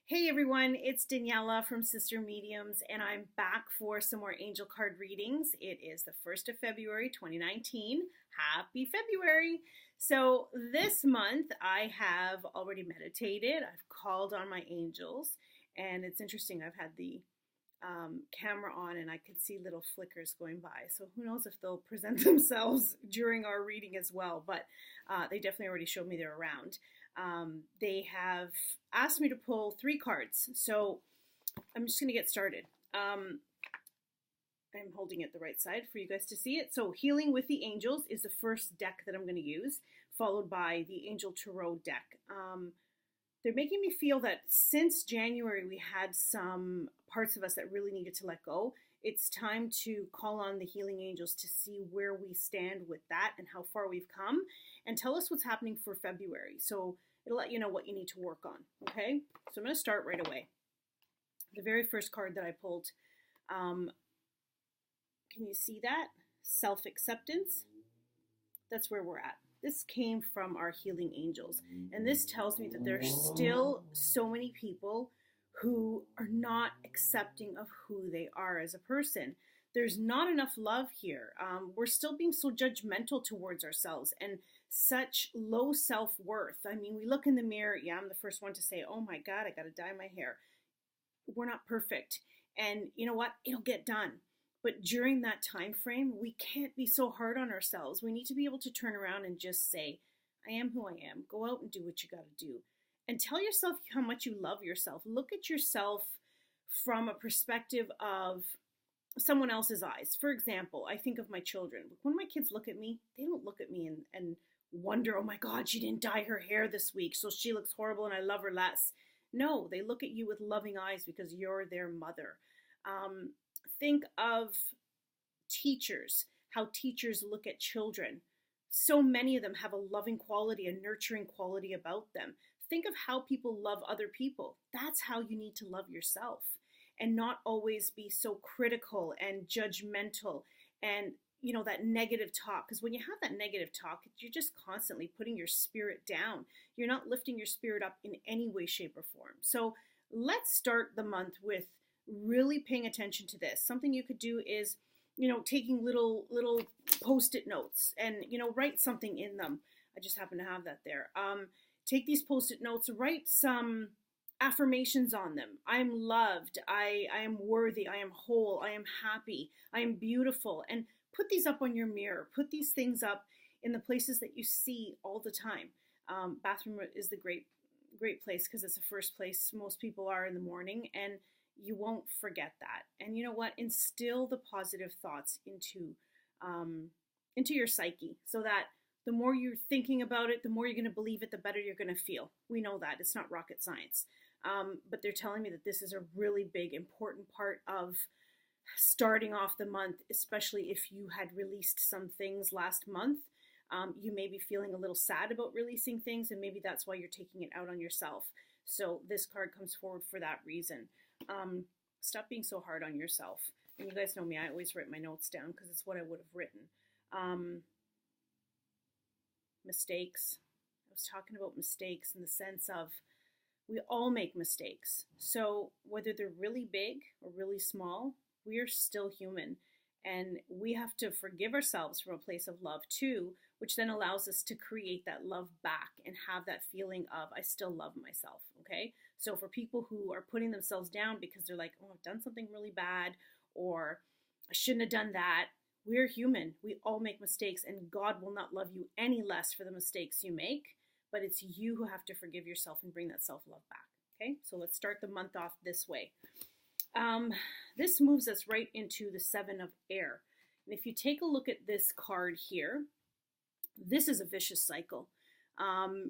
Hey everyone, it's Daniela from Sister Mediums, and I'm back for some more angel card readings. It is the 1st of February 2019. Happy February! So, this month I have already meditated, I've called on my angels, and it's interesting. I've had the camera on and I could see little flickers going by. So, who knows if they'll present themselves during our reading as well, but they definitely already showed me they're around. They have asked me to pull 3 cards, so I'm just going to get started. I'm holding it the right side for you guys to see it. So Healing with the Angels is the first deck that I'm going to use, followed by the Angel Tarot deck. They're making me feel that since January we had some parts of us that really needed to let go. It's time to call on the healing angels to see where we stand with that and how far we've come, and tell us what's happening for February. So it'll let you know what you need to work on. Okay, so I'm going to start right away. The very first card that I pulled, can you see that? Self-acceptance. That's where we're at. This came from our healing angels, and this tells me that there's still so many people who are not accepting of who they are as a person. There's not enough love here. We're still being so judgmental towards ourselves and such low self-worth. I mean, we look in the mirror. Yeah, I'm the first one to say, oh my God, I got to dye my hair. We're not perfect. And you know what? It'll get done. But during that time frame, we can't be so hard on ourselves. We need to be able to turn around and just say, I am who I am. Go out and do what you got to do. And tell yourself how much you love yourself. Look at yourself from a perspective of someone else's eyes. For example, I think of my children. When my kids look at me, they don't look at me and wonder, oh my God, she didn't dye her hair this week, so she looks horrible and I love her less. No, they look at you with loving eyes because you're their mother. Think of teachers, how teachers look at children. So many of them have a loving quality, a nurturing quality about them. Think of how people love other people. That's how you need to love yourself, and not always be so critical and judgmental and, that negative talk. Because when you have that negative talk, you're just constantly putting your spirit down. You're not lifting your spirit up in any way, shape, or form. So let's start the month with really paying attention to this. Something you could do is, taking little post-it notes and, write something in them. I just happen to have that there. Take these post-it notes, write some affirmations on them. I am loved. I am worthy. I am whole. I am happy. I am beautiful. And put these up on your mirror. Put these things up in the places that you see all the time. Bathroom is the great place because it's the first place most people are in the morning, and you won't forget that. And you know what? Instill the positive thoughts into your psyche, so that the more you're thinking about it, the more you're going to believe it, the better you're going to feel. We know that. It's not rocket science. But they're telling me that this is a really big, important part of starting off the month, especially if you had released some things last month. You may be feeling a little sad about releasing things, and maybe that's why you're taking it out on yourself. So this card comes forward for that reason. Stop being so hard on yourself. And you guys know me, I always write my notes down because it's what I would have written. Mistakes. I was talking about mistakes in the sense of we all make mistakes. So whether they're really big or really small, we are still human. And we have to forgive ourselves from a place of love too, which then allows us to create that love back and have that feeling of, I still love myself, okay? So for people who are putting themselves down because they're like, oh, I've done something really bad, or I shouldn't have done that. We're human. We all make mistakes, and God will not love you any less for the mistakes you make, but it's you who have to forgive yourself and bring that self-love back, okay? So let's start the month off this way. This moves us right into the 7 of air. And if you take a look at this card here, this is a vicious cycle.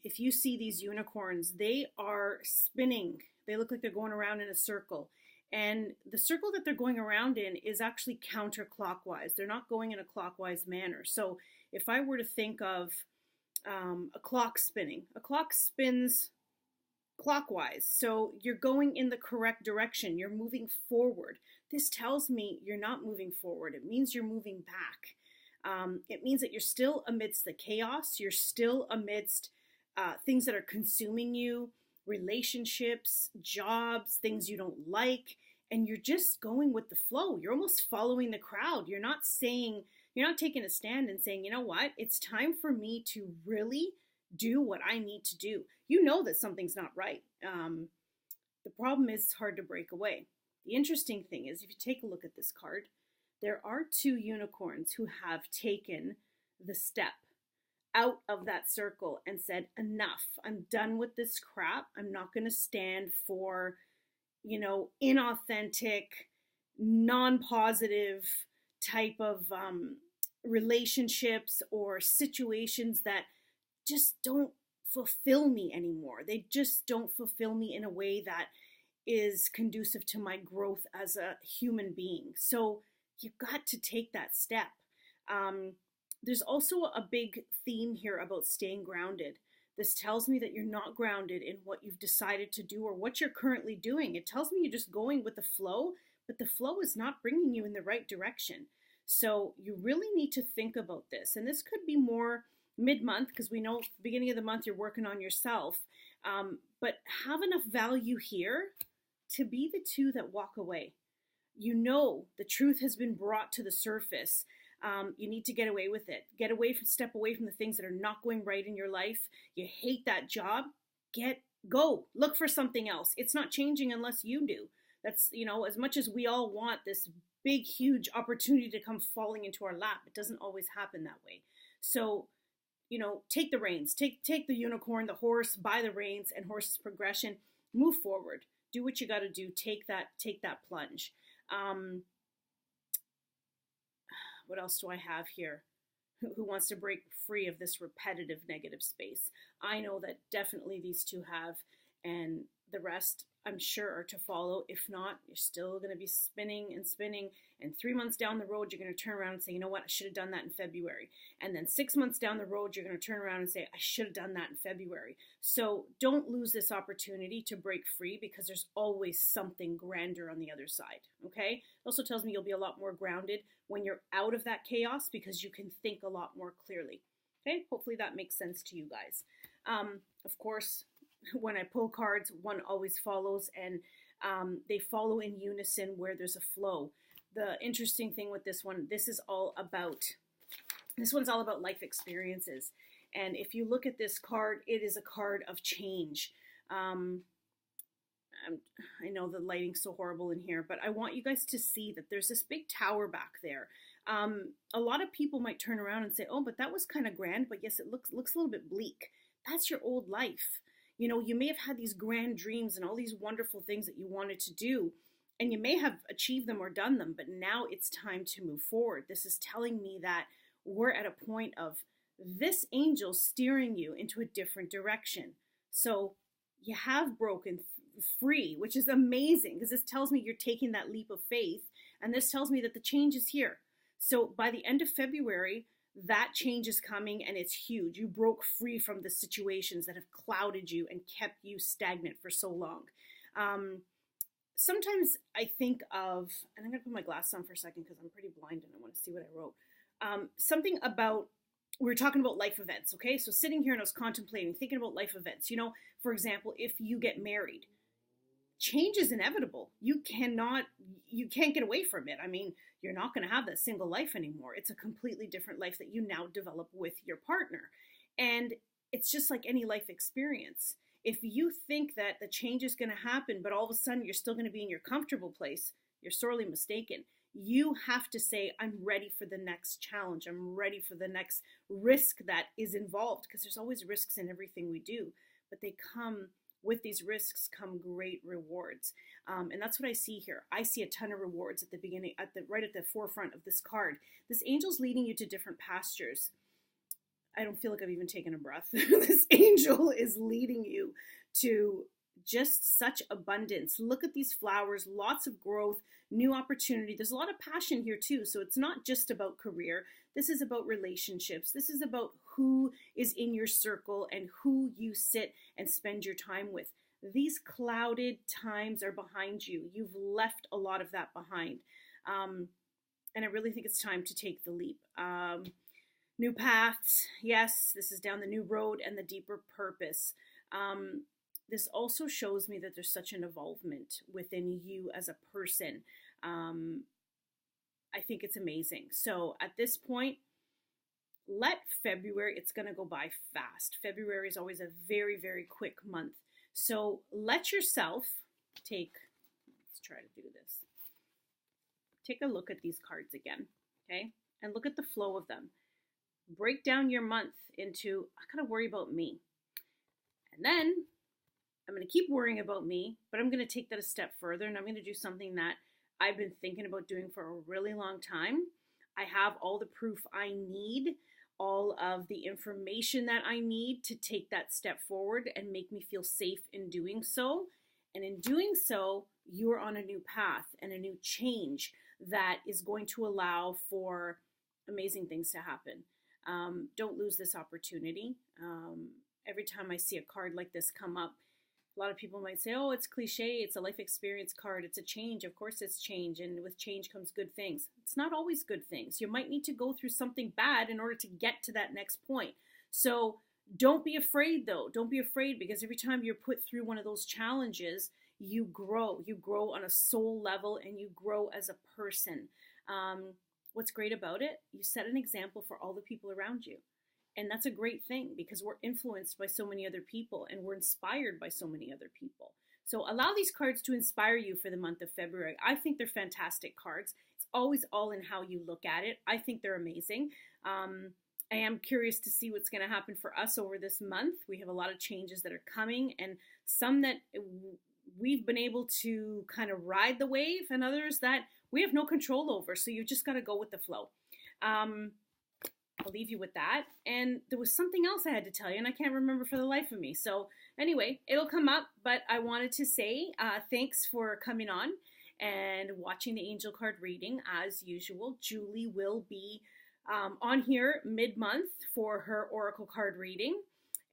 If you see these unicorns, they are spinning. They look like they're going around in a circle. And the circle that they're going around in is actually counterclockwise. They're not going in a clockwise manner. So if I were to think of a clock spinning, a clock spins clockwise. So you're going in the correct direction. You're moving forward. This tells me you're not moving forward. It means you're moving back. It means that you're still amidst the chaos. You're still amidst things that are consuming you, relationships, jobs, things you don't like, and you're just going with the flow. You're almost following the crowd. You're not taking a stand and saying, you know what, it's time for me to really do what I need to do. You know that something's not right. The problem is it's hard to break away. The interesting thing is, if you take a look at this card, there are two unicorns who have taken the step out of that circle and said, enough, I'm done with this crap. I'm not going to stand for, inauthentic, non-positive type of relationships or situations that just don't fulfill me anymore. They just don't fulfill me in a way that is conducive to my growth as a human being. So you've got to take that step. There's also a big theme here about staying grounded. This tells me that you're not grounded in what you've decided to do or what you're currently doing. It tells me you're just going with the flow, but the flow is not bringing you in the right direction. So you really need to think about this. And this could be more mid-month, because we know at the beginning of the month you're working on yourself. But have enough value here to be the two that walk away. You know the truth has been brought to the surface. You need to get away with it. Step away from the things that are not going right in your life. You hate that job. Go. Look for something else. It's not changing unless you do. That's, as much as we all want this big, huge opportunity to come falling into our lap, it doesn't always happen that way. So, take the reins. Take the unicorn, the horse, by the reins, and horse's progression. Move forward. Do what you got to do. Take that plunge. What else do I have here? Who wants to break free of this repetitive negative space? I know that definitely these two have, and the rest I'm sure are to follow. If not, you're still going to be spinning and spinning, and 3 months down the road you're going to turn around and say, you know what, I should have done that in February. And then 6 months down the road you're going to turn around and say, I should have done that in February. So don't lose this opportunity to break free, because there's always something grander on the other side. Okay? It also tells me you'll be a lot more grounded when you're out of that chaos, because you can think a lot more clearly. Okay? Hopefully that makes sense to you guys. Of course, when I pull cards, one always follows, and they follow in unison where there's a flow. The interesting thing with this one, this one's all about life experiences. And if you look at this card, it is a card of change. I know the lighting's so horrible in here, but I want you guys to see that there's this big tower back there. A lot of people might turn around and say, oh, but that was kind of grand, but yes, it looks a little bit bleak. That's your old life. You may have had these grand dreams and all these wonderful things that you wanted to do, and you may have achieved them or done them, but now it's time to move forward. This is telling me that we're at a point of this angel steering you into a different direction. So you have broken free, which is amazing, because this tells me you're taking that leap of faith, and this tells me that the change is here. So by the end of February, that change is coming, and it's huge. You broke free from the situations that have clouded you and kept you stagnant for so long. Sometimes I think of, and I'm going to put my glasses on for a second because I'm pretty blind and I want to see what I wrote. Something about, we were talking about life events, okay? So sitting here and I was contemplating, thinking about life events. For example, if you get married, change is inevitable. You can't get away from it. I mean, you're not going to have that single life anymore. It's a completely different life that you now develop with your partner. And it's just like any life experience. If you think that the change is going to happen, but all of a sudden you're still going to be in your comfortable place, you're sorely mistaken. You have to say, I'm ready for the next challenge. I'm ready for the next risk that is involved, because there's always risks in everything we do, but with these risks come great rewards. And that's what I see here. I see a ton of rewards at the beginning, right at the forefront of this card. This angel's leading you to different pastures. I don't feel like I've even taken a breath. This angel is leading you to just such abundance. Look at these flowers, lots of growth, new opportunity. There's a lot of passion here too. So it's not just about career. This is about relationships. This is about who is in your circle and who you sit and spend your time with. These clouded times are behind you. You've left a lot of that behind. And I really think it's time to take the leap. New paths. Yes, this is down the new road and the deeper purpose. this also shows me that there's such an involvement within you as a person. I think it's amazing. So at this point, let February, it's going to go by fast. February is always a very, very quick month. So let yourself let's try to do this. Take a look at these cards again, okay? And look at the flow of them. Break down your month into, I gotta worry about me. And then I'm going to keep worrying about me, but I'm going to take that a step further, and I'm going to do something that I've been thinking about doing for a really long time. I have all the proof I need, all of the information that I need to take that step forward and make me feel safe in doing so. And in doing so, you're on a new path and a new change that is going to allow for amazing things to happen. Don't lose this opportunity. Every time I see a card like this come up, a lot of people might say, oh, it's cliche, it's a life experience card, it's a change. Of course it's change, and with change comes good things. It's not always good things. You might need to go through something bad in order to get to that next point. So don't be afraid, though. Don't be afraid, because every time you're put through one of those challenges, you grow. You grow on a soul level, and you grow as a person. What's great about it, you set an example for all the people around you. And that's a great thing, because we're influenced by so many other people, and we're inspired by so many other people. So allow these cards to inspire you for the month of February. I think they're fantastic cards. It's always all in how you look at it. I think they're amazing. I am curious to see what's going to happen for us over this month. We have a lot of changes that are coming, and some that we've been able to kind of ride the wave, and others that we have no control over. So you've just got to go with the flow. I'll leave you with that. And there was something else I had to tell you, and I can't remember for the life of me. So anyway, it'll come up, but I wanted to say thanks for coming on and watching the angel card reading. As usual, Julie will be on here mid-month for her oracle card reading,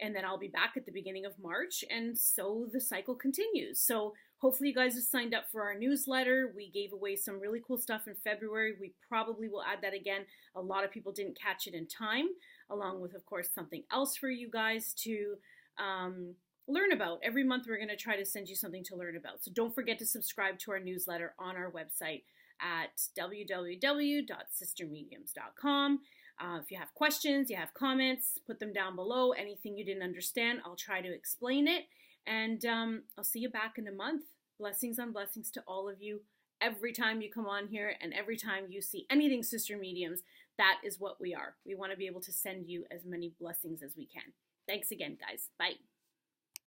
and then I'll be back at the beginning of March, and so the cycle continues. So hopefully you guys have signed up for our newsletter. We gave away some really cool stuff in February. We probably will add that again. A lot of people didn't catch it in time, along with, of course, something else for you guys to learn about. Every month we're going to try to send you something to learn about. So don't forget to subscribe to our newsletter on our website at www.sistermediums.com. If you have questions, you have comments, put them down below. Anything you didn't understand, I'll try to explain it. And I'll see you back in a month. Blessings on blessings to all of you. Every time you come on here and every time you see anything Sister Mediums, that is what we are. We want to be able to send you as many blessings as we can. Thanks again, guys. Bye.